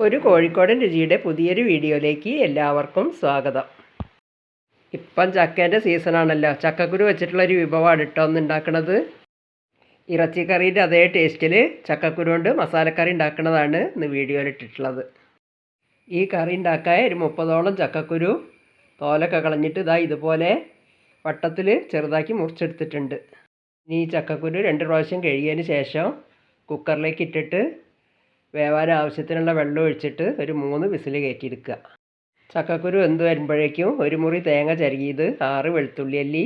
ഒരു കോഴിക്കോടൻ രുചിയുടെ പുതിയൊരു വീഡിയോയിലേക്ക് എല്ലാവർക്കും സ്വാഗതം. ഇപ്പം ചക്കേൻ്റെ സീസണാണല്ലോ. ചക്കക്കുരു വെച്ചിട്ടുള്ളൊരു വിഭവമാണ് കേട്ടോ ഒന്ന് ഉണ്ടാക്കുന്നത്. ഇറച്ചിക്കറീൻ്റെ അതേ ടേസ്റ്റിൽ ചക്കക്കുരു കൊണ്ട് മസാലക്കറി ഉണ്ടാക്കുന്നതാണ് ഇന്ന് വീഡിയോയിൽ ഇട്ടിട്ടുള്ളത്. ഈ കറി ഉണ്ടാക്കാൻ ഒരു 30ഓളം ചക്കക്കുരു തോലൊക്കെ കളഞ്ഞിട്ട് ഇതുപോലെ വട്ടത്തിൽ ചെറുതാക്കി മുറിച്ചെടുത്തിട്ടുണ്ട്. ഇനി ഈ ചക്കക്കുരു 2 പ്രാവശ്യം കഴുകിയതിന് ശേഷം കുക്കറിലേക്ക് ഇട്ടിട്ട് വേവാൻ ആവശ്യത്തിനുള്ള വെള്ളം ഒഴിച്ചിട്ട് ഒരു 3 വിസിൽ കയറ്റിയെടുക്കുക. ചക്കക്കുരു വെന്ത് വരുമ്പോഴേക്കും ഒരു മുറി തേങ്ങ ചിരകിയത്, 6 വെളുത്തുള്ളി അല്ലി,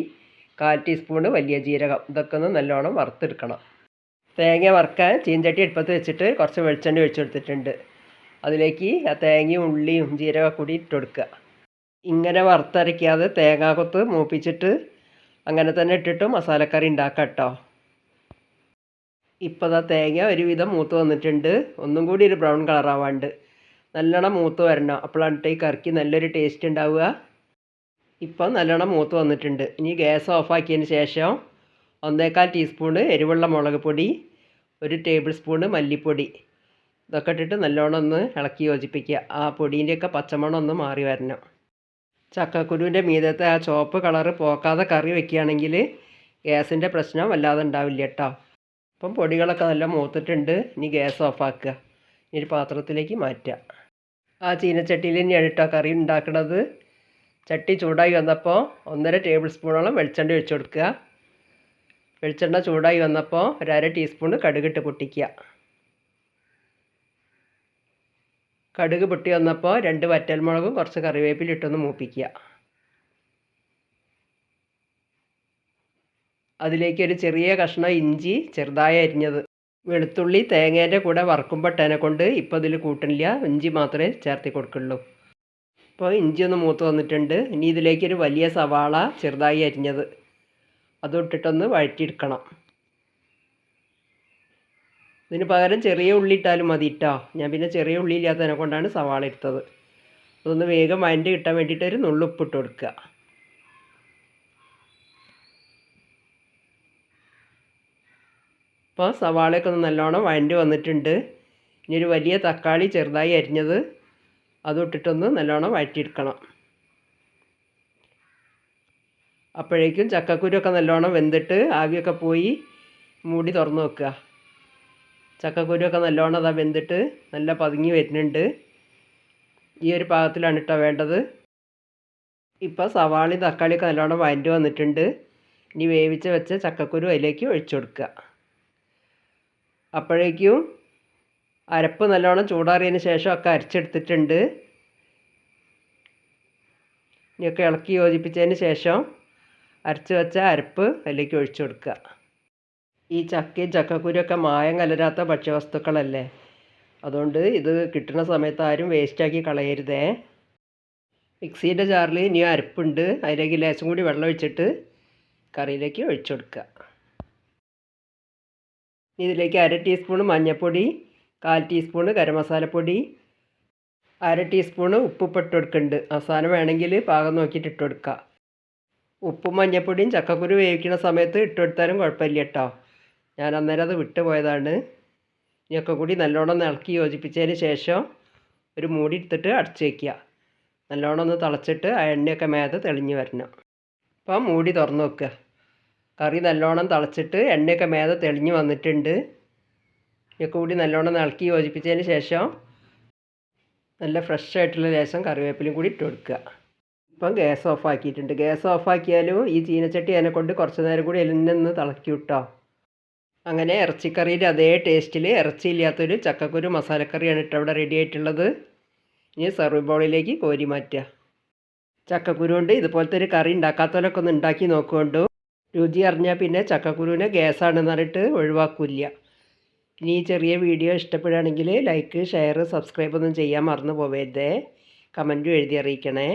1/4 ടീസ്പൂണ് വലിയ ജീരകം, ഇതൊക്കെ ഒന്ന് നല്ലോണം വറുത്തെടുക്കണം. തേങ്ങ വറുക്കാൻ ചീഞ്ചട്ടി അടുപ്പത്ത് വെച്ചിട്ട് കുറച്ച് വെളിച്ചെണ്ണ ഒഴിച്ചു കൊടുത്തിട്ടുണ്ട്. അതിലേക്ക് ആ തേങ്ങയും ഉള്ളിയും ജീരകം കൂടി ഇട്ട് കൊടുക്കുക. ഇങ്ങനെ വറുത്തരയ്ക്കാതെ തേങ്ങാക്കൊത്ത് മൂപ്പിച്ചിട്ട് അങ്ങനെ തന്നെ ഇട്ടിട്ട് മസാലക്കറി ഉണ്ടാക്കാം കേട്ടോ. ഇപ്പോൾ തേങ്ങ ഒരുവിധം മൂത്ത് വന്നിട്ടുണ്ട്. ഒന്നും കൂടി ഒരു ബ്രൗൺ കളറാവാണ്ട് നല്ലോണം മൂത്ത് വരണം. അപ്പോഴാണ് ഈ കറിക്ക് നല്ലൊരു ടേസ്റ്റ് ഉണ്ടാവുക. ഇപ്പം നല്ലോണം മൂത്ത് വന്നിട്ടുണ്ട്. ഇനി ഗ്യാസ് ഓഫാക്കിയതിന് ശേഷം 1/4 ടീസ്പൂണ് എരിവുള്ള മുളക് പൊടി, 1 ടേബിൾ സ്പൂണ് മല്ലിപ്പൊടി, ഇതൊക്കെ ഇട്ടിട്ട് നല്ലോണം ഒന്ന് ഇളക്കി യോജിപ്പിക്കുക. ആ പൊടീൻ്റെയൊക്കെ പച്ചമണം ഒന്ന് മാറി വരണം. ചക്കക്കുരുവിൻ്റെ മീതത്തെ ആ ചുവപ്പ് കളറ് പോക്കാതെ കറി വെക്കുകയാണെങ്കിൽ ഗ്യാസിൻ്റെ പ്രശ്നം വല്ലാതെ ഉണ്ടാവില്ല കേട്ടോ. അപ്പം പൊടികളൊക്കെ നല്ല മൂത്തിട്ടുണ്ട്. ഇനി ഗ്യാസ് ഓഫാക്കുക. ഇനി ഒരു പാത്രത്തിലേക്ക് മാറ്റുക. ആ ചീനച്ചട്ടിയിൽ തന്നെയാണ് കേട്ടോ കറി ഉണ്ടാക്കുന്നത്. ചട്ടി ചൂടായി വന്നപ്പോൾ 1.5 ടേബിൾ സ്പൂണോളം വെളിച്ചെണ്ണ ഒഴിച്ചു കൊടുക്കുക. വെളിച്ചെണ്ണ ചൂടായി വന്നപ്പോൾ 1/2 ടീസ്പൂണ് കടുകിട്ട് പൊട്ടിക്കുക. കടുക് പൊട്ടി വന്നപ്പോൾ 2 വറ്റൽമുളകും കുറച്ച് കറിവേപ്പിലിട്ടൊന്ന് മൂപ്പിക്കുക. അതിലേക്ക് ഒരു ചെറിയ കഷ്ണം ഇഞ്ചി ചെറുതായി അരിഞ്ഞത്, വെളുത്തുള്ളി തേങ്ങേൻ്റെ കൂടെ വറുക്കുമ്പോട്ടേനെ കൊണ്ട് ഇപ്പോൾ ഇതിൽ കൂട്ടണില്ല, ഇഞ്ചി മാത്രമേ ചേർത്തി കൊടുക്കുള്ളൂ. ഇപ്പോൾ ഇഞ്ചി ഒന്ന് മൂത്ത് വന്നിട്ടുണ്ട്. ഇനി ഇതിലേക്കൊരു വലിയ സവാള ചെറുതായി അരിഞ്ഞത് അതും ഇട്ടിട്ടൊന്ന് വഴറ്റിയെടുക്കണം. ഇതിന് പകരം ചെറിയ ഉള്ളി ഇട്ടാലും മതി കേട്ടോ. ഞാൻ പിന്നെ ചെറിയ ഉള്ളി ഇല്ലാത്തതിനെ കൊണ്ടാണ് സവാള എടുത്തത്. അതൊന്ന് വേഗം വഴറ്റി കിട്ടാൻ വേണ്ടിയിട്ട് ഒരു നുള്ളുപ്പിട്ട് കൊടുക്കുക. ഇപ്പോൾ സവാളയൊക്കെ ഒന്ന് നല്ലോണം വഴണ്ടി വന്നിട്ടുണ്ട്. ഇനി ഒരു വലിയ തക്കാളി ചെറുതായി അരിഞ്ഞത് അതും ഇട്ടിട്ടൊന്ന് നല്ലോണം വഴറ്റിയെടുക്കണം. അപ്പോഴേക്കും ചക്കക്കുരുവൊക്കെ നല്ലോണം വെന്തിട്ട് ആവിയൊക്കെ പോയി മൂടി തുറന്ന് വെക്കുക. ചക്കക്കുരുവൊക്കെ നല്ലോണം വെന്തിട്ട് നല്ല പതുങ്ങി വരുന്നുണ്ട്. ഈ ഒരു പാകത്തിലാണ് കേട്ടോ വേണ്ടത്. ഇപ്പോൾ സവാളയും തക്കാളിയൊക്കെ നല്ലോണം വഴണ്ടി വന്നിട്ടുണ്ട്. ഇനി വേവിച്ച് വെച്ച ചക്കക്കുരു അതിലേക്ക് ഒഴിച്ചു കൊടുക്കുക. അപ്പോഴേക്കും അരപ്പ് നല്ലോണം ചൂടാറിയതിന് ശേഷം ഒക്കെ അരച്ചെടുത്തിട്ടുണ്ട്. ഇനിയൊക്കെ ഇളക്കി യോജിപ്പിച്ചതിന് ശേഷം അരച്ച് വെച്ച അരപ്പ് അതിലേക്ക് ഒഴിച്ചു കൊടുക്കുക. ഈ ചക്കയും ചക്കക്കുരുവൊക്കെ മായം കലരാത്ത ഭക്ഷ്യവസ്തുക്കളല്ലേ, അതുകൊണ്ട് ഇത് കിട്ടുന്ന സമയത്ത് ആരും വേസ്റ്റാക്കി കളയരുതേ. മിക്സിയുടെ ജാറിൽ ഇനി അരപ്പുണ്ട്, അതിലേക്ക് ലേശം കൂടി വെള്ളം ഒഴിച്ചിട്ട് കറിയിലേക്ക് ഒഴിച്ചു കൊടുക്കുക. ഇതിലേക്ക് 1/2 ടീസ്പൂണ് മഞ്ഞൾപ്പൊടി, 1/4 ടീസ്പൂണ് ഗരം മസാലപ്പൊടി, 1/2 ടീസ്പൂണ് ഉപ്പ് ഇട്ട് കൊടുക്കുന്നുണ്ട്. അവസാനം വേണമെങ്കിൽ പാകം നോക്കിയിട്ട് ഇട്ട് കൊടുക്കുക. ഉപ്പും മഞ്ഞൾപ്പൊടിയും ചക്കക്കുരു വേവിക്കുന്ന സമയത്ത് ഇട്ട് കൊടുത്താലും കുഴപ്പമില്ല കേട്ടോ. ഞാൻ അന്നേരം അത് വിട്ട് പോയതാണ്. ഇനിയൊക്കെ കൂടി നല്ലോണം ഇളക്കി യോജിപ്പിച്ചതിന് ശേഷം ഒരു മൂടി എടുത്തിട്ട് അടച്ച് വയ്ക്കുക. നല്ലോണം ഒന്ന് തിളച്ചിട്ട് ആ എണ്ണയൊക്കെ മേതെ തെളിഞ്ഞ് വരണം. അപ്പം മൂടി തുറന്ന് വെക്കുക. കറി നല്ലോണം തിളച്ചിട്ട് എണ്ണയൊക്കെ മേതെ തെളിഞ്ഞ് വന്നിട്ടുണ്ട്. ഇതൊക്കെ കൂടി നല്ലോണം ഇളക്കി യോജിപ്പിച്ചതിന് ശേഷം നല്ല ഫ്രഷ് ആയിട്ടുള്ള ലേശം കറിവേപ്പിലും കൂടി ഇട്ട് കൊടുക്കുക. ഇപ്പം ഗ്യാസ് ഓഫാക്കിയിട്ടുണ്ട്. ഗ്യാസ് ഓഫാക്കിയാലും ഈ ചീനച്ചട്ടി അതിനെ കൊണ്ട് കുറച്ച് നേരം കൂടി എല്ലാം തിളക്കി വിട്ടോ. അങ്ങനെ ഇറച്ചിക്കറിയുടെ അതേ ടേസ്റ്റിൽ ഇറച്ചിയില്ലാത്തൊരു ചക്കക്കുരു മസാലക്കറിയാണ് കേട്ടോ ഇവിടെ റെഡി ആയിട്ടുള്ളത്. ഇനി സർവ് ബൗളിലേക്ക് കോരി മാറ്റുക. ചക്കക്കുരു കൊണ്ട് ഇതുപോലത്തെ ഒരു കറി ഉണ്ടാക്കാത്തവരൊക്കെ ഒന്ന് ഉണ്ടാക്കി നോക്കുകൊണ്ടു. രുചി അറിഞ്ഞാൽ പിന്നെ ചക്കക്കുരുവിനെ ഗ്യാസാണെന്ന് പറഞ്ഞിട്ട് ഒഴിവാക്കില്ല. ഇനി ഈ ചെറിയ വീഡിയോ ഇഷ്ടപ്പെടുകയാണെങ്കിൽ ലൈക്ക്, ഷെയർ, സബ്സ്ക്രൈബ് ഒന്നും ചെയ്യാൻ മറന്നു പോവരുതേ. കമൻറ്റും എഴുതി അറിയിക്കണേ.